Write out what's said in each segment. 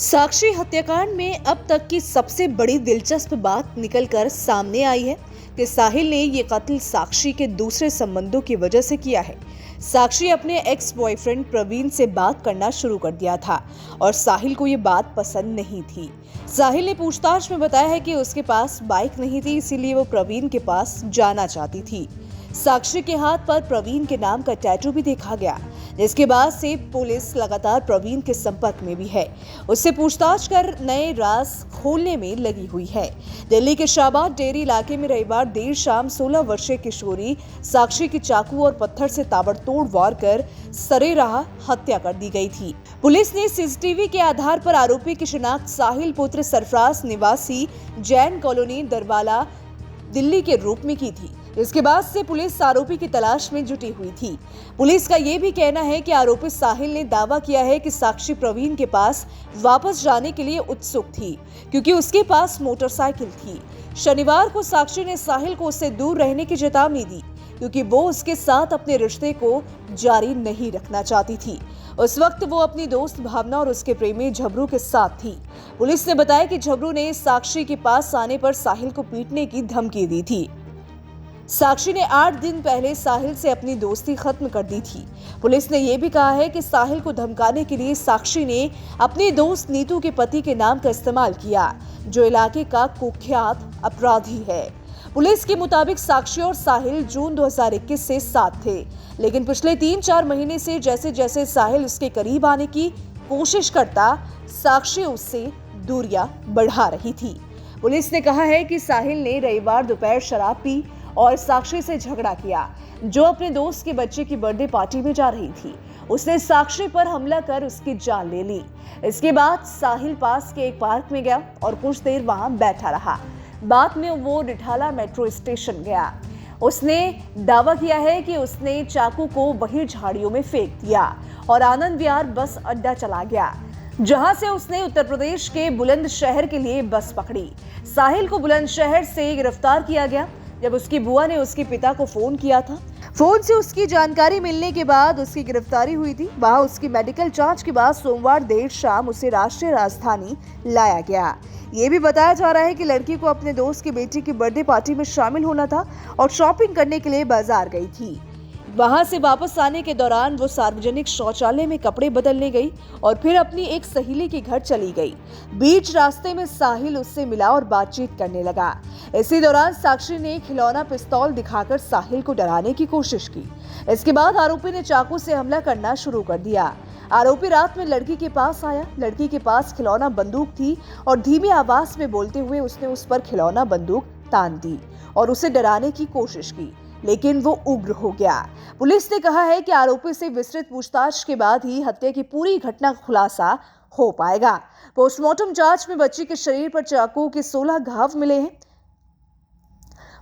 साक्षी हत्याकांड में अब तक की सबसे बड़ी दिलचस्प बात निकलकर सामने आई है कि साहिल ने ये कत्ल साक्षी के दूसरे संबंधों की वजह से किया है। साक्षी अपने एक्स बॉयफ्रेंड प्रवीण से बात करना शुरू कर दिया था और साहिल को ये बात पसंद नहीं थी। साहिल ने पूछताछ में बताया है कि उसके पास बाइक नहीं थी, इसीलिए वो प्रवीण के पास जाना चाहती थी। साक्षी के हाथ पर प्रवीण के नाम का टैटू भी देखा गया, जिसके बाद से पुलिस लगातार प्रवीण के संपर्क में भी है। उससे पूछताछ कर नए राज खोलने में लगी हुई है। दिल्ली के शाहबाद डेयरी इलाके में रविवार देर शाम 16 वर्षीय किशोरी साक्षी की चाकू और पत्थर से ताबड़तोड़ वार कर सरेराह हत्या कर दी गई थी। पुलिस ने सीसीटीवी के आधार पर आरोपी की शिनाख्त साहिल पुत्र सरफराज निवासी जैन कॉलोनी दरवाला दिल्ली के रूप में की थी। इसके बाद से पुलिस आरोपी की तलाश में जुटी हुई थी। पुलिस का यह भी कहना है कि आरोपी साहिल ने दावा किया है कि साक्षी प्रवीण के पास वापस जाने के लिए उत्सुक थी, क्योंकि उसके पास मोटरसाइकिल थी। शनिवार को साक्षी ने साहिल को उससे दूर रहने की चेतावनी दी, क्योंकि वो उसके साथ अपने रिश्ते को जारी नहीं रखना चाहती थी। उस वक्त वो अपनी दोस्त भावना और उसके प्रेमी झबरू के साथ थी। पुलिस ने बताया कि झबरू ने साक्षी के पास आने पर साहिल को पीटने की धमकी दी थी। साक्षी ने 8 दिन पहले साहिल से अपनी दोस्ती खत्म कर दी थी। पुलिस ने यह भी कहा है कि साहिल को धमकाने के लिए साक्षी ने अपनी दोस्त नीतू के पति के नाम का इस्तेमाल किया, जो इलाके का कुख्यात अपराधी है। पुलिस के मुताबिक साक्षी और साहिल जून 2021 से साथ थे, लेकिन पिछले 3-4 महीने से जैसे जैसे साहिल उसके करीब आने की कोशिश करता, साक्षी उससे दूरियां बढ़ा रही थी। पुलिस ने कहा है कि साहिल ने रविवार दोपहर शराब पी और साक्षी से झगड़ा किया, जो अपने दोस्त के बच्चे की बर्थडे पार्टी में जा रही थी। उसने साक्षी पर हमला कर उसकी जान ले ली। इसके बाद साहिल पास के एक पार्क में गया और कुछ देर वहां बैठा रहा। बाद में वो रिठाला मेट्रो स्टेशन गया। उसने दावा किया है कि उसने चाकू को वही झाड़ियों में फेंक दिया और आनंद विहार बस अड्डा चला गया, जहां से उसने उत्तर प्रदेश के बुलंदशहर के लिए बस पकड़ी। साहिल को बुलंदशहर से गिरफ्तार किया गया जब उसकी बुआ ने उसके पिता को फोन किया था। फोन से उसकी जानकारी मिलने के बाद उसकी गिरफ्तारी हुई थी। वहां उसकी मेडिकल जांच के बाद सोमवार देर शाम उसे राष्ट्रीय राजधानी लाया गया। ये भी बताया जा रहा है कि लड़की को अपने दोस्त की बेटी की बर्थडे पार्टी में शामिल होना था और शॉपिंग करने के लिए बाजार गई थी। वहां से वापस आने के दौरान वो सार्वजनिक शौचालय में कपड़े बदलने गई और फिर अपनी एक सहेली के घर चली गई। बीच रास्ते में साहिल उससे मिला और बातचीत करने लगा। इसी दौरान साक्षी ने खिलौना पिस्तौल दिखाकर साहिल को डराने की कोशिश की। इसके बाद आरोपी ने चाकू से हमला करना शुरू कर दिया। आरोपी रात में लड़की के पास आया। लड़की के पास खिलौना बंदूक थी और धीमी आवाज में बोलते हुए उसने उस पर खिलौना बंदूक तान दी और उसे डराने की कोशिश की, लेकिन वो उग्र हो गया। पुलिस ने कहा है कि आरोपी से विस्तृत पूछताछ के बाद ही हत्या की पूरी घटना का खुलासा हो पाएगा। पोस्टमार्टम जांच में बच्ची के शरीर पर चाकू के 16 घाव मिले हैं।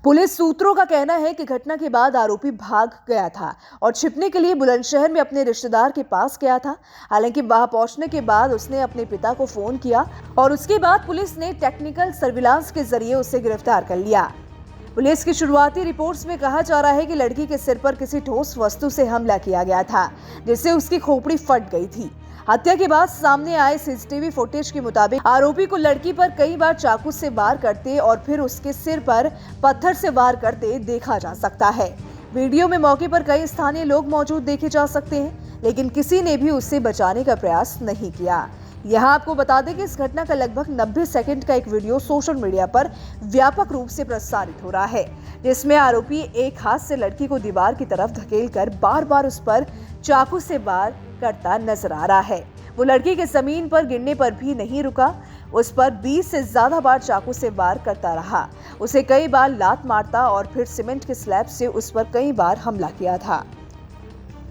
पुलिस सूत्रों का कहना है कि घटना के बाद आरोपी भाग गया था और छिपने के लिए बुलंदशहर में अपने रिश्तेदार के पास गया था। हालांकि वहां पहुंचने के बाद उसने अपने पिता को फोन किया और उसके बाद पुलिस ने टेक्निकल सर्विलांस के जरिए उसे गिरफ्तार कर लिया। पुलिस की शुरुआती रिपोर्ट्स में कहा जा रहा है कि लड़की के सिर पर किसी ठोस वस्तु से हमला किया गया था, जिससे उसकी खोपड़ी फट गई थी। हत्या के बाद सामने आए सीसीटीवी फुटेज के मुताबिक आरोपी को लड़की पर कई बार चाकू से वार करते और फिर उसके सिर पर पत्थर से वार करते देखा जा सकता है। वीडियो में मौके पर कई स्थानीय लोग मौजूद देखे जा सकते हैं, लेकिन किसी ने भी उससे बचाने का प्रयास नहीं किया। यहाँ आपको बता दें कि इस घटना का लगभग 90 सेकंड का एक वीडियो सोशल मीडिया पर व्यापक रूप से प्रसारित हो रहा है, जिसमें आरोपी एक हाथ से लड़की को दीवार की तरफ धकेलकर बार बार उस पर चाकू से वार करता नजर आ रहा है। वो लड़की के जमीन पर गिरने पर भी नहीं रुका, उस पर 20 से ज्यादा बार चाकू से वार करता रहा। उसे कई बार लात मारता और फिर सीमेंट के स्लैब से उस पर कई बार हमला किया था।